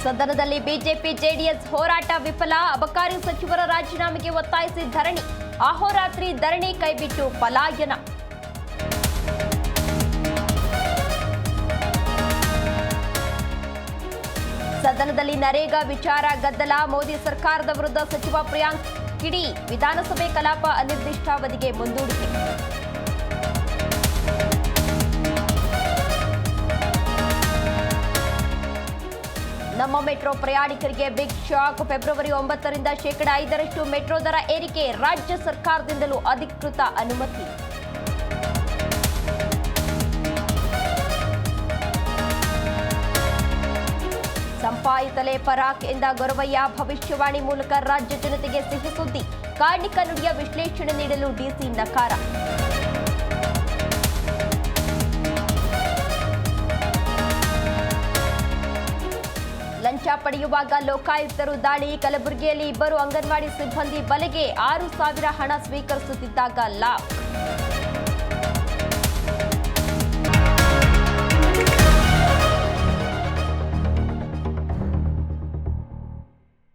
ಸದನದಲ್ಲಿ BJP JDS ಹೋರಾಟ ವಿಫಲ. ಅಬಕಾರಿ ಸಚಿವರ ರಾಜೀನಾಮೆಗೆ ಒತ್ತಾಯಿಸಿ ಧರಣಿ. ಅಹೋರಾತ್ರಿ ಧರಣಿ ಕೈಬಿಟ್ಟು ಪಲಾಯನ. ಸದನದಲ್ಲಿ ನರೇಗಾ ವಿಚಾರ ಗದ್ದಲ. ಮೋದಿ ಸರ್ಕಾರದ ವಿರುದ್ಧ ಸಚಿವ ಪ್ರಿಯಾಂಕ್ ಕಿಡಿ. ವಿಧಾನಸಭೆ ಕಲಾಪ ಅನಿರ್ದಿಷ್ಟಾವಧಿಗೆ ಮುಂದೂಡಿಕೆ. ನಮ್ಮ ಮೆಟ್ರೋ ಪ್ರಯಾಣಿಕರಿಗೆ ಬಿಗ್ ಶಾಕ್. ಫೆಬ್ರವರಿ 9ರಿಂದ ಶೇಕಡಾ 5ರಷ್ಟು ಮೆಟ್ರೋ ದರ ಏರಿಕೆ. ರಾಜ್ಯ ಸರ್ಕಾರದಿಂದಲೂ ಅಧಿಕೃತ ಅನುಮತಿ. ಸಂಪಾಯಿತಲೆ ಪರಾಕ್ ಎಂದ ಗೊರವಯ್ಯ. ಭವಿಷ್ಯವಾಣಿ ಮೂಲಕ ರಾಜ್ಯ ಜನತೆಗೆ ಸಿಹಿ ಸುದ್ದಿ. ಕಾರ್ಣಿಕ ನುಡಿಯ ವಿಶ್ಲೇಷಣೆ ನೀಡಲು ಡಿಸಿ ನಕಾರ. ಲಂಚ ಪಡೆಯುವಾಗ ಲೋಕಾಯುಕ್ತರು ದಾಳಿ. ಕಲಬುರಗಿಯಲ್ಲಿ 2 ಅಂಗನವಾಡಿ ಸಿಬ್ಬಂದಿ ಬಲೆಗೆ. 6,000 ಹಣ ಸ್ವೀಕರಿಸುತ್ತಿದ್ದಾಗ ಲಾಕ್.